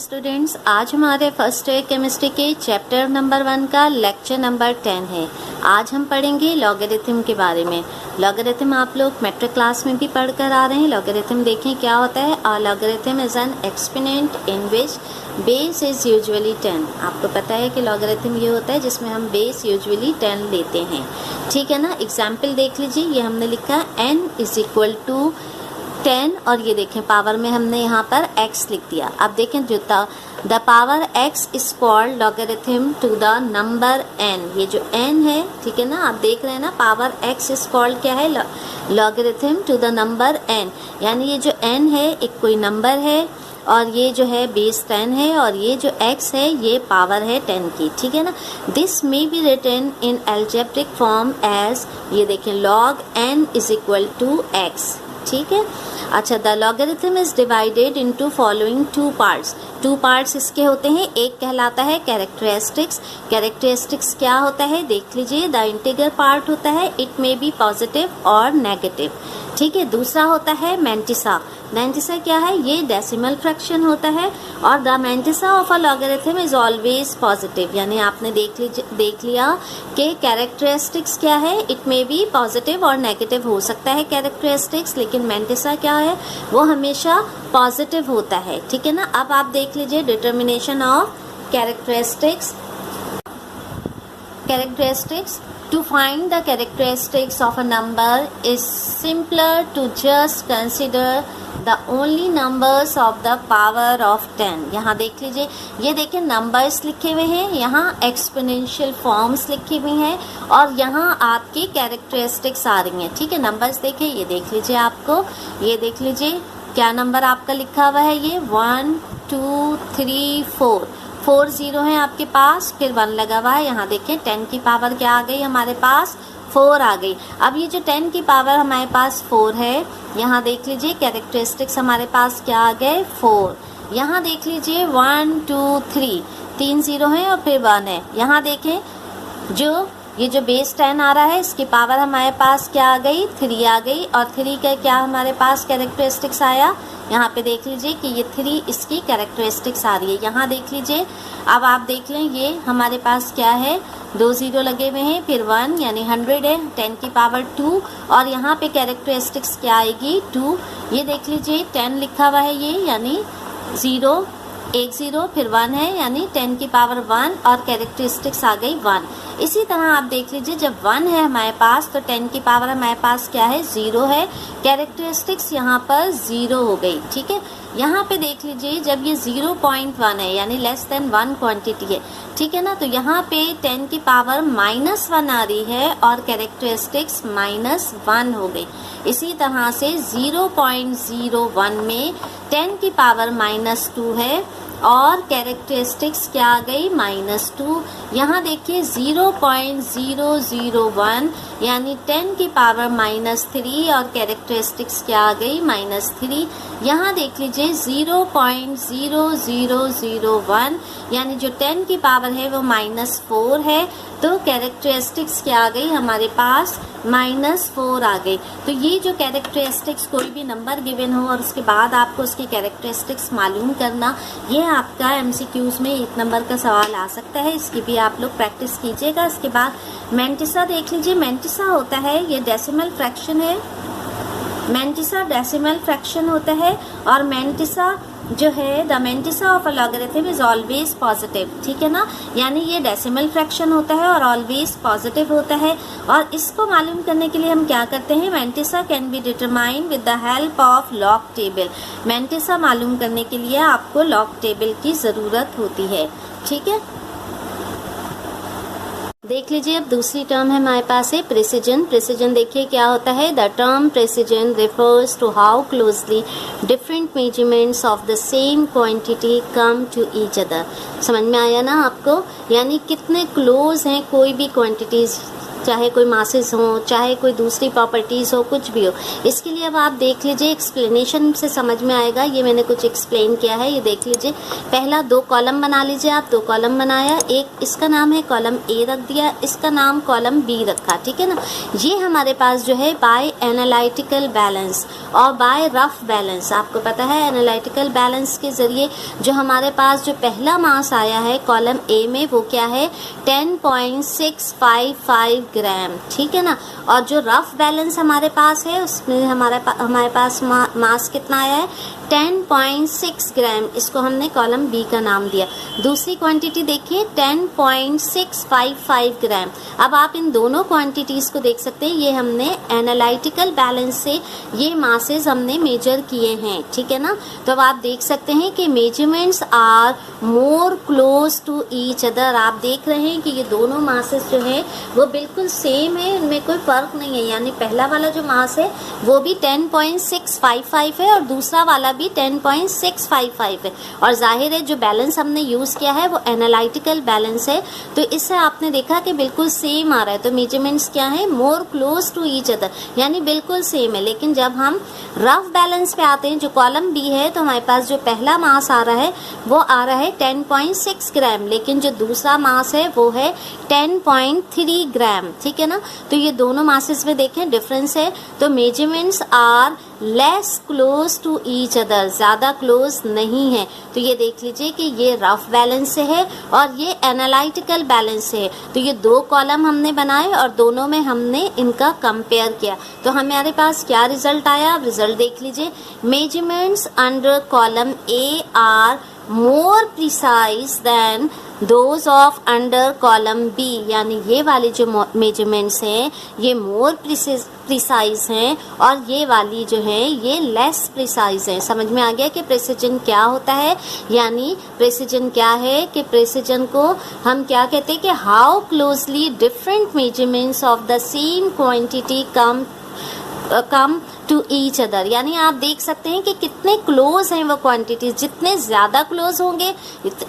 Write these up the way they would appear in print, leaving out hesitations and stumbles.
Students, आज हमारे first year chemistry के चैप्टर नंबर 1 का लेक्चर नंबर 10 है। आज हम पढ़ेंगे लॉगरिथम के बारे में। लॉगरिथम आप लोग मेट्रिक क्लास में भी पढ़ कर आ रहे हैं। लॉगरिथम देखें क्या होता है। A logarithm is an exponent in which base is usually 10। आपको पता है कि लॉगरिथम ये होता है जिसमें हम बेस यूजुअली 10 लेते हैं, ठीक है ना। एग्जाम्पल देख लीजिए, ये हमने लिखा n इज इक्वल टू 10 और ये देखें पावर में हमने यहाँ पर x लिख दिया। अब देखें जो the power x is called logarithm to the number n। ये जो n है, ठीक है ना, आप देख रहे हैं ना, पावर x इज कॉल्ड क्या है, logarithm to the number n। यानी ये जो n है एक कोई नंबर है और ये जो है बेस 10 है और ये जो x है ये पावर है 10 की, ठीक है ना। This may be written in algebraic form as, ये देखें, log n is equal to x, ठीक है। अच्छा, the logarithm is divided into following two parts. Two parts इसके होते हैं। एक कहलाता है कैरेक्टरिस्टिक्स। कैरेक्टरिस्टिक्स क्या होता है देख लीजिए। द इंटीग्रल पार्ट होता है, इट मे बी पॉजिटिव और नेगेटिव, ठीक है। दूसरा होता है मैंटिसा। मैंटिसा क्या है, ये डेसिमल फ्रैक्शन होता है और the mantissa of a logarithm is always positive. यानी आपने देख लिया कि कैरेक्टरिस्टिक्स क्या है, इट मे बी पॉजिटिव और नेगेटिव हो सकता है कैरेक्टरिस्टिक्स, लेकिन मैंटिसा क्या है, वो हमेशा पॉजिटिव होता है, ठीक है ना। अब आप देख लीजिए determination of characteristics. To find the characteristics of a number is simpler to just consider the only numbers of the power of 10। यहाँ देख लीजिए, ये देखिए नंबर्स लिखे हुए हैं, यहाँ एक्सपोनेंशियल फॉर्म्स लिखी हुई हैं और यहाँ आपकी कैरेक्टरिस्टिक्स आ रही हैं, ठीक है। नंबर्स देखिए, ये देख लीजिए, आपको ये देख लीजिए क्या नंबर आपका लिखा हुआ है, ये 1 2 3 4 4 0 है आपके पास, फिर 1 लगा हुआ है। यहाँ देखें 10 की पावर क्या आ गई हमारे पास, 4 आ गई। अब ये जो 10 की पावर हमारे पास 4 है, यहाँ देख लीजिए कैरेक्टरिस्टिक्स हमारे पास क्या आ गए, 4। यहाँ देख लीजिए 1 2 3 3 0 है और फिर 1 है। यहाँ देखें जो ये जो बेस 10 आ रहा है, इसकी पावर हमारे पास क्या आ गई, 3 आ गई और 3 का क्या हमारे पास कैरेक्टरिस्टिक्स आया, यहाँ पे देख लीजिए कि ये 3 इसकी कैरेक्टरिस्टिक्स आ रही है। यहाँ देख लीजिए, अब आप देख लें ये हमारे पास क्या है, 2 0 लगे हुए हैं, फिर 1 यानी 100 है, 10 की पावर 2 और यहाँ पे कैरेक्टरिस्टिक्स क्या आएगी, 2। ये देख लीजिए 10 लिखा हुआ है ये, यानी 0 1 0 फिर 1 है, यानी 10 की पावर 1 और कैरेक्टरिस्टिक्स आ गई 1। इसी तरह आप देख लीजिए जब 1 है हमारे पास तो 10 की पावर हमारे पास क्या है, 0 है, कैरेक्टरिस्टिक्स यहाँ पर 0 हो गई, ठीक है। यहाँ पे देख लीजिए जब ये 0.1 है यानी लेस देन 1 क्वांटिटी है, ठीक है ना, तो यहाँ पे 10 की पावर -1 आ रही है और कैरेक्टरिस्टिक्स -1 हो गई। इसी तरह से 0.01 में 10 की पावर -2 है और कैरेक्टरिस्टिक्स क्या आ गई, -2। यहाँ देखिए 0.001 यानी 10 की पावर -3 और कैरेक्टरिस्टिक्स क्या आ गई, -3। यहाँ देख लीजिए 0.0001 यानी जो 10 की पावर है वो -4 है, तो कैरेक्टरिस्टिक्स क्या आ गई हमारे पास, -4 आ गई। तो ये जो कैरेक्टरिस्टिक्स कोई भी नंबर गिवन हो और उसके बाद आपको उसकी कैरेक्टरिस्टिक्स मालूम करना, ये आपका MCQs में 1 नंबर का सवाल आ सकता है। इसकी भी आप लोग प्रैक्टिस कीजिएगा। इसके बाद मैंटिसा देख लीजिए। मैंटिसा होता है, ये डेसिमल फ्रैक्शन है, मैंटिसा डेसिमल फ्रैक्शन होता है और मैंटिसा जो है, the mantissa of a logarithm is always positive, ठीक है ना। यानी ये डेसिमल फ्रैक्शन होता है और ऑलवेज पॉजिटिव होता है। और इसको मालूम करने के लिए हम क्या करते हैं, mantissa can be determined with the help of log table. Mantissa मालूम करने के लिए आपको लॉग टेबल की ज़रूरत होती है, ठीक है। देख लीजिए अब दूसरी टर्म है हमारे पास है प्रिसिजन। प्रिसिजन देखिए क्या होता है, the term precision refers to how closely different measurements of the same quantity come to each other. समझ में आया ना आपको, यानी कितने क्लोज हैं कोई भी क्वांटिटीज, चाहे कोई मासेस हो, चाहे कोई दूसरी प्रॉपर्टीज़ हो, कुछ भी हो। इसके लिए अब आप देख लीजिए, एक्सप्लेनेशन से समझ में आएगा। ये मैंने कुछ एक्सप्लेन किया है, ये देख लीजिए। पहला 2 कॉलम बना लीजिए आप। 2 कॉलम बनाया, एक इसका नाम है कॉलम ए रख दिया, इसका नाम कॉलम बी रखा, ठीक है ना। ये हमारे पास जो है बाय एनालिटिकल बैलेंस और बाय रफ बैलेंस, आपको पता है एनालिटिकल बैलेंस के ज़रिए जो हमारे पास जो पहला मास आया है कॉलम ए में वो क्या है 10.655 ग्राम, ठीक है ना। और जो रफ बैलेंस हमारे पास है उसमें हमारे पास मास कितना आया है 10.6 ग्राम, इसको हमने कॉलम बी का नाम दिया। दूसरी क्वांटिटी देखिए 10.655 ग्राम। अब आप इन दोनों क्वांटिटीज़ को देख सकते हैं, ये हमने एनालिटिकल बैलेंस से ये मासेस हमने मेजर किए हैं, ठीक है ना। तो अब आप देख सकते हैं कि measurements are more close to each other. आप देख रहे हैं कि ये दोनों मासेस जो है वो बिल्कुल सेम है, इनमें कोई फ़र्क नहीं है। यानी पहला वाला जो मास है वो भी 10.655 है और दूसरा वाला भी 10.655 है। और जाहिर है जो बैलेंस हमने यूज़ किया है वो एनालिटिकल बैलेंस है, तो इससे आपने देखा कि बिल्कुल सेम आ रहा है। तो मेजरमेंट्स क्या है more close to each other, यानी बिल्कुल सेम है। लेकिन जब हम रफ बैलेंस पे आते हैं जो कॉलम बी है, तो हमारे पास जो पहला मास आ रहा है वो आ रहा है 10.6 ग्राम, लेकिन जो दूसरा मास है वो है 10.3 ग्राम, ठीक है ना। तो ये दोनों मासेस में देखें डिफरेंस है। तो measurements are less close to each other, ज़्यादा क्लोज नहीं है। तो ये देख लीजिए कि ये रफ बैलेंस से है और ये एनालिटिकल बैलेंस से है। तो ये 2 कॉलम हमने बनाए और दोनों में हमने इनका कंपेयर किया, तो हमारे पास क्या रिजल्ट आया। अब रिजल्ट देख लीजिए, measurements under column A are more precise than those of under column B, यानी ये वाली जो मेजरमेंट्स हैं ये मोर प्रिसाइज हैं और ये वाली जो है ये लेस प्रिसाइज हैं। समझ में आ गया कि प्रेसिजन क्या होता है। यानी प्रेसिजन क्या है कि प्रेसिजन को हम क्या कहते हैं कि how closely different measurements of the same quantity come to each other. यानी आप देख सकते हैं कि कितने क्लोज हैं वो क्वांटिटीज। जितने ज़्यादा क्लोज होंगे,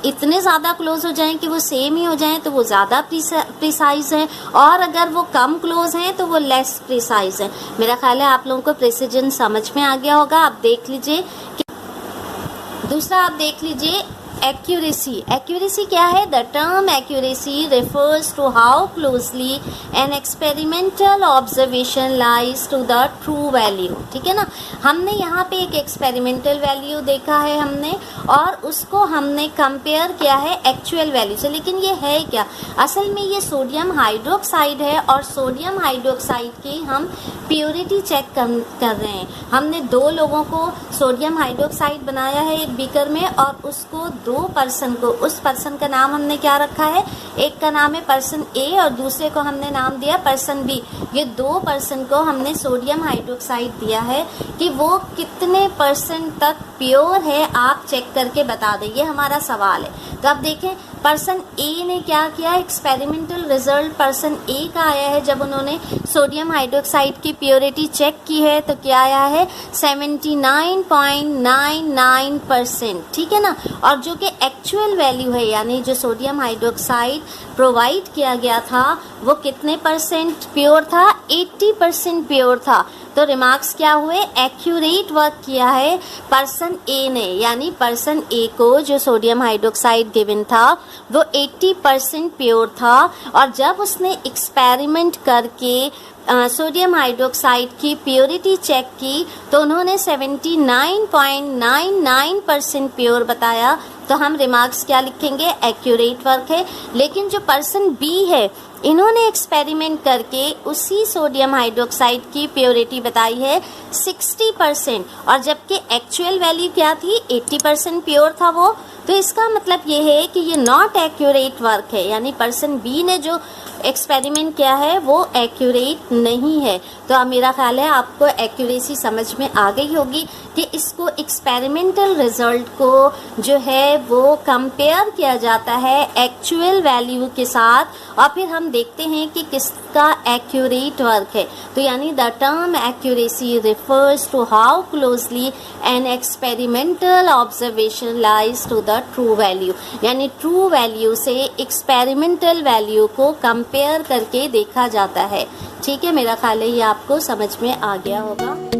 इतने ज़्यादा क्लोज हो जाएं कि वो सेम ही हो जाएं तो वो ज़्यादा प्रिसाइज हैं, और अगर वो कम क्लोज हैं तो वो लेस प्रिसाइज हैं। मेरा ख्याल है आप लोगों को प्रेसिजन समझ में आ गया होगा। आप देख लीजिए कि दूसरा आप देख लीजिए एक्यूरेसी। एक्यूरेसी क्या है? The term accuracy refers to how closely an experimental observation lies to the true value, ठीक है ना। हमने यहाँ पे एक एक्सपेरिमेंटल वैल्यू देखा है हमने, और उसको हमने कंपेयर किया है एक्चुअल वैल्यू से। लेकिन ये है क्या? असल में ये सोडियम हाइड्रोक्साइड है और सोडियम हाइड्रोक्साइड की हम प्योरिटी चेक कर रहे हैं। हमने 2 लोगों को सोडियम हाइड्रोक्साइड बनाया है एक बीकर में, और उसको 2 पर्सन को, उस पर्सन का नाम हमने क्या रखा है, एक का नाम है पर्सन ए और दूसरे को हमने नाम दिया पर्सन बी। ये 2 पर्सन को हमने सोडियम हाइड्रोक्साइड दिया है कि वो कितने % तक प्योर है, आप चेक करके बता दें, ये हमारा सवाल है। तो अब देखें पर्सन ए ने क्या किया, एक्सपेरिमेंटल रिजल्ट पर्सन ए का आया है। जब उन्होंने सोडियम हाइड्रोक्साइड की प्योरिटी चेक की है तो क्या आया है 79.99%, ठीक है ना। और जो कि एक्चुअल वैल्यू है, यानी जो सोडियम हाइड्रोक्साइड प्रोवाइड किया गया था वो कितने % प्योर था, 80% प्योर था। तो रिमार्क्स क्या हुए, एक्यूरेट वर्क किया है पर्सन ए ने, यानी पर्सन ए को जो सोडियम हाइड्रोक्साइड गिवन था वो 80% प्योर था। और जब उसने एक्सपेरिमेंट करके सोडियम हाइड्रोक्साइड की प्योरिटी चेक की तो उन्होंने 79.99% प्योर बताया। तो हम रिमार्क्स क्या लिखेंगे, एक्यूरेट वर्क है। लेकिन जो पर्सन बी है, इन्होंने एक्सपेरिमेंट करके उसी सोडियम हाइड्रोक्साइड की प्योरिटी बताई है 60%, और जबकि एक्चुअल वैल्यू क्या थी, 80% प्योर था वो। तो इसका मतलब ये है कि ये नॉट एक्यूरेट वर्क है, यानी पर्सन बी ने जो एक्सपेरिमेंट किया है वो एक्यूरेट नहीं है। तो अब मेरा ख्याल है आपको एक्यूरेसी समझ में आ गई होगी कि इसको एक्सपेरिमेंटल रिजल्ट को जो है वो कंपेयर किया जाता है एक्चुअल वैल्यू के साथ, और फिर हम देखते हैं कि किसका एक्यूरेट वर्क है। तो यानी the term accuracy refers to how closely an experimental observation lies to the true value, यानी ट्रू वैल्यू से एक्सपेरिमेंटल वैल्यू को कंपेयर करके देखा जाता है। ठीक है, मेरा ख्याल है ये आपको समझ में आ गया होगा।